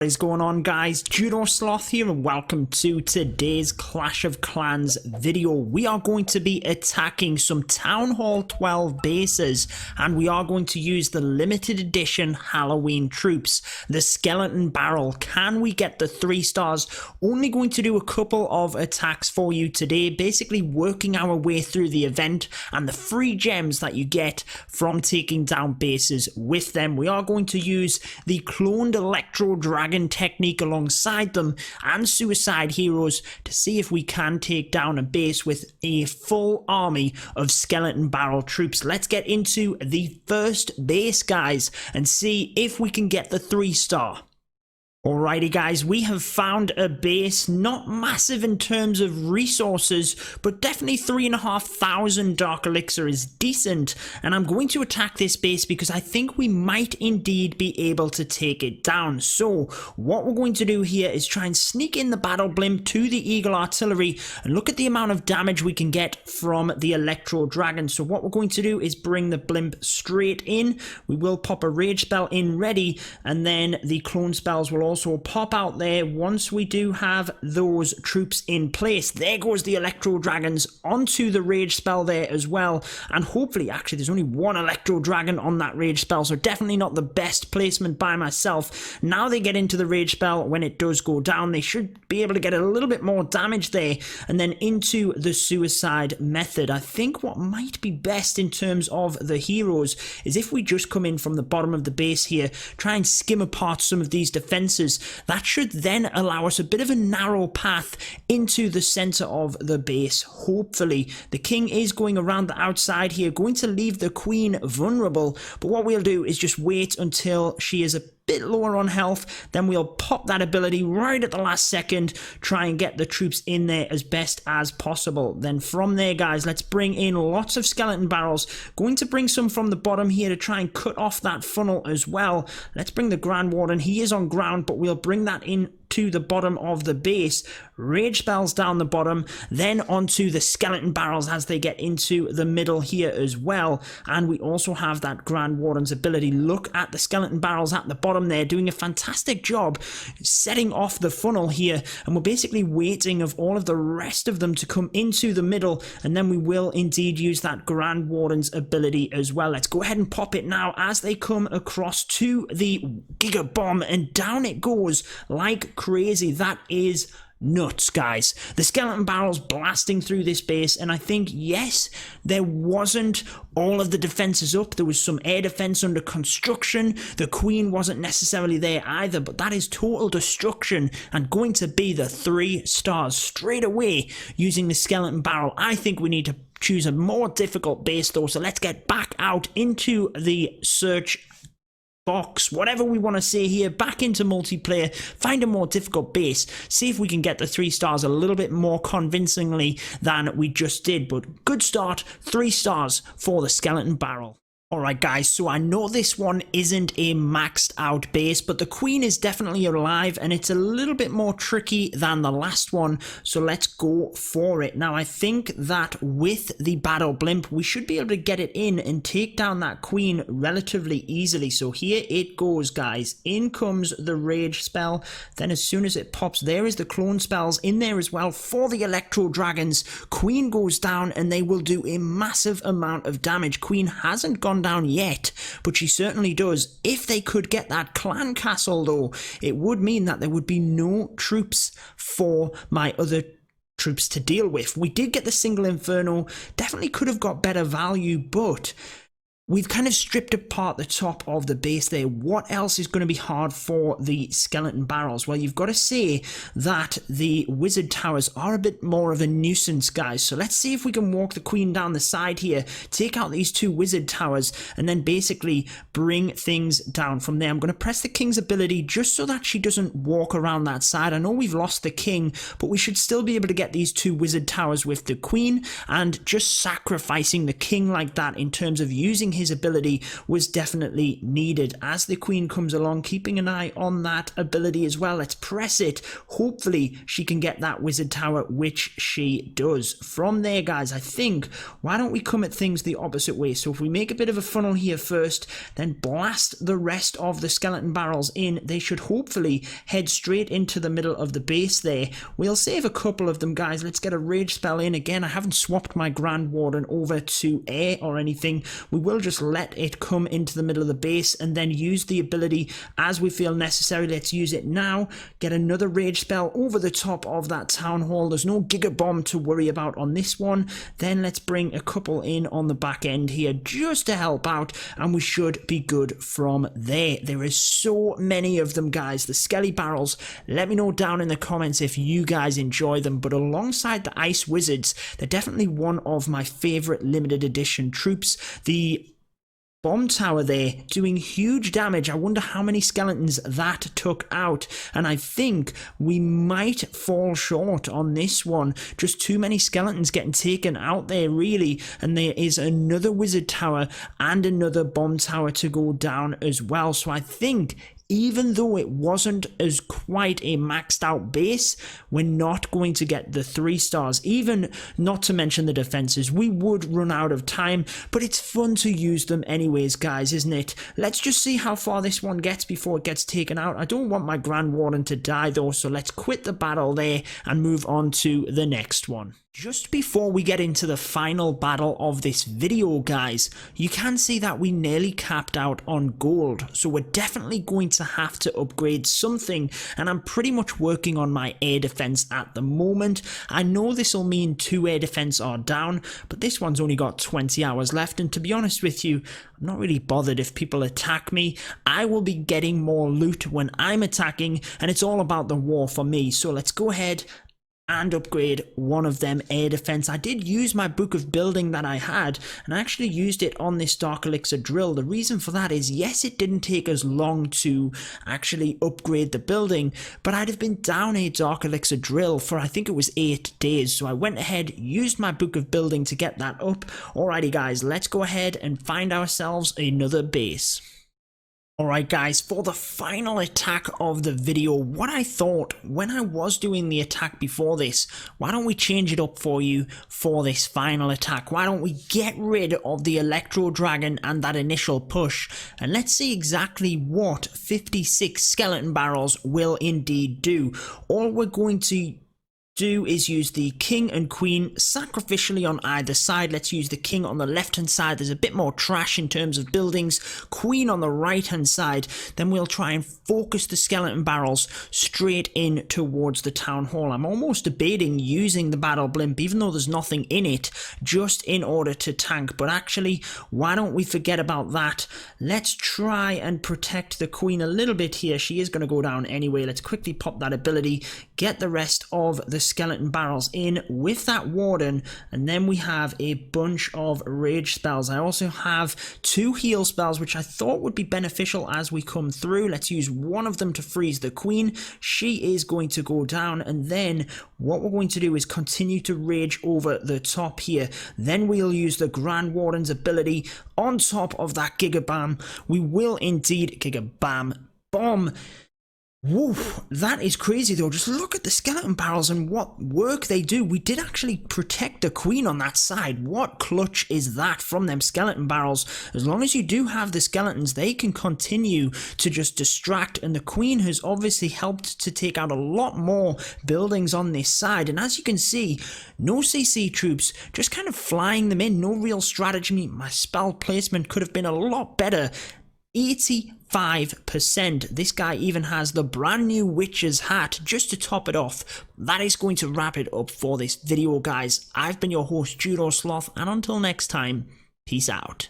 What is going on, guys? Judo Sloth here, and welcome to today's Clash of Clans video. We are going to be attacking some Town Hall 12 bases, and we are going to use the limited edition Halloween troops, the Skeleton Barrel. Can we get the 3 stars? Only going to do a couple of attacks for you today, basically working our way through the event and the free gems that you get from taking down bases with them. We are going to use the cloned Electro Dragon technique alongside them and suicide heroes to see if we can take down a base with a full army of Skeleton Barrel troops. Let's get into the first base, guys, and see if we can get the 3-star. Alrighty, guys, we have found a base, not massive in terms of resources, but definitely 3,500 Dark Elixir is decent, and I'm going to attack this base because I think we might indeed be able to take it down. So what we're going to do here is try and sneak in the Battle Blimp to the Eagle Artillery and look at the amount of damage we can get from the Electro Dragon. So what we're going to do is bring the Blimp straight in. We will pop a Rage Spell in ready, and then the clone spells will also pop out there once we do have those troops in place. There goes the Electro Dragons onto the Rage Spell there as well, and hopefully, actually there's only one Electro Dragon on that Rage Spell, so definitely not the best placement by myself. Now they get into the Rage Spell. When it does go down, they should be able to get a little bit more damage there, and then into the suicide method. I think what might be best in terms of the heroes is if we just come in from the bottom of the base here, try and skim apart some of these defenses. That should then allow us a bit of a narrow path into the center of the base, hopefully. The king is going around the outside here, going to leave the queen vulnerable, but what we'll do is just wait until she is a bit lower on health, then we'll pop that ability right at the last second, try and get the troops in there as best as possible. Then from there, guys, let's bring in lots of skeleton barrels. Going to bring some from the bottom here to try and cut off that funnel as well. Let's bring the Grand Warden. He is on ground, but we'll bring that in to the bottom of the base. Rage spells down the bottom, then onto the skeleton barrels as they get into the middle here as well. And we also have that Grand Warden's ability. Look at the skeleton barrels at the bottom there, doing a fantastic job setting off the funnel here, and we're basically waiting of all of the rest of them to come into the middle, and then we will indeed use that Grand Warden's ability as well. Let's go ahead and pop it now as they come across to the Giga Bomb, and down it goes like crazy. That is nuts, guys. The skeleton barrels blasting through this base, and I think, yes, there wasn't all of the defenses up. There was some air defense under construction. The queen wasn't necessarily there either, but that is total destruction and going to be the 3 stars straight away using the skeleton barrel. I think we need to choose a more difficult base though, so let's get back out into the search box, whatever we want to say here, back into multiplayer, find a more difficult base, see if we can get the 3 stars a little bit more convincingly than we just did. But good start, 3 stars for the skeleton barrel. Alright, guys, so I know this one isn't a maxed out base, but the queen is definitely alive and it's a little bit more tricky than the last one, so let's go for it. Now, I think that with the battle blimp, we should be able to get it in and take down that queen relatively easily. So here it goes, guys. In comes the rage spell. Then as soon as it pops, there is the clone spells in there as well for the Electro Dragons. Queen goes down and they will do a massive amount of damage. Queen hasn't gone down yet, but she certainly does. If they could get that clan castle though, it would mean that there would be no troops for my other troops to deal with. We did get the single inferno, definitely could have got better value, but we've kind of stripped apart the top of the base there. What else is going to be hard for the skeleton barrels? Well, you've got to say that the wizard towers are a bit more of a nuisance, guys. So let's see if we can walk the queen down the side here, take out these 2 wizard towers, and then basically bring things down from there. I'm going to press the king's ability just so that she doesn't walk around that side. I know we've lost the king, but we should still be able to get these 2 wizard towers with the queen, and just sacrificing the king like that in terms of using his ability was definitely needed. As the queen comes along, keeping an eye on that ability as well. Let's press it. Hopefully she can get that wizard tower, which she does. From there, guys, I think, why don't we come at things the opposite way? So if we make a bit of a funnel here first, then blast the rest of the skeleton barrels in, they should hopefully head straight into the middle of the base there. We'll save a couple of them, guys. Let's get a rage spell in. Again, I haven't swapped my Grand Warden over to air or anything. We will just let it come into the middle of the base and then use the ability as we feel necessary. Let's use it now. Get another rage spell over the top of that town hall. There's no giga bomb to worry about on this one. Then let's bring a couple in on the back end here just to help out, and we should be good from there. There is so many of them, guys. The skelly barrels, let me know down in the comments if you guys enjoy them. But alongside the ice wizards, they're definitely one of my favorite limited edition troops. The bomb tower there doing huge damage. I wonder how many skeletons that took out, and I think we might fall short on this one. Just too many skeletons getting taken out there, really. And there is another wizard tower and another bomb tower to go down as well. So I think, even though it wasn't as quite a maxed out base, we're not going to get the 3 stars, even not to mention the defenses. We would run out of time, but it's fun to use them anyways, guys, isn't it? Let's just see how far this one gets before it gets taken out. I don't want my Grand Warden to die though, so let's quit the battle there and move on to the next one. Just before we get into the final battle of this video, guys, you can see that we nearly capped out on gold, so we're definitely going to have to upgrade something, and I'm pretty much working on my air defense at the moment. I know this will mean 2 air defense are down, but this one's only got 20 hours left, and to be honest with you, I'm not really bothered if people attack me. I will be getting more loot when I'm attacking, and it's all about the war for me. So let's go ahead and upgrade one of them air defense. I did use my book of building that I had, and I actually used it on this dark elixir drill. The reason for that is, yes, it didn't take as long to actually upgrade the building, but I'd have been down a dark elixir drill for, I think it was 8 days. So I went ahead, used my book of building to get that up. Alrighty guys, let's go ahead and find ourselves another base. Alright guys, for the final attack of the video, what I thought when I was doing the attack before this, why don't we change it up for you for this final attack? Why don't we get rid of the Electro Dragon and that initial push, and let's see exactly what 56 skeleton barrels will indeed do. All we're going to do is use the king and queen sacrificially on either side. Let's use the king on the left hand side. There's a bit more trash in terms of buildings. Queen on the right hand side. Then we'll try and focus the skeleton barrels straight in towards the town hall. I'm almost debating using the battle blimp, even though there's nothing in it, just in order to tank. But actually, why don't we forget about that? Let's try and protect the queen a little bit here. She is going to go down anyway. Let's quickly pop that ability, get the rest of the skeleton barrels in with that warden, and then we have a bunch of rage spells. I also have 2 heal spells, which I thought would be beneficial as we come through. Let's use one of them to freeze the queen. She is going to go down, and then what we're going to do is continue to rage over the top here. Then we'll use the Grand Warden's ability on top of that Giga Bam. We will indeed Giga Bam bomb. Woof, that is crazy though. Just look at the skeleton barrels and what work they do. We did actually protect the queen on that side. What clutch is that from them skeleton barrels? As long as you do have the skeletons, they can continue to just distract, and the queen has obviously helped to take out a lot more buildings on this side. And as you can see, no CC troops, just kind of flying them in. No real strategy. My spell placement could have been a lot better. 85%. This guy even has the brand new witch's hat just to top it off. That is going to wrap it up for this video, guys. I've been your host, Judo Sloth, and until next time, peace out.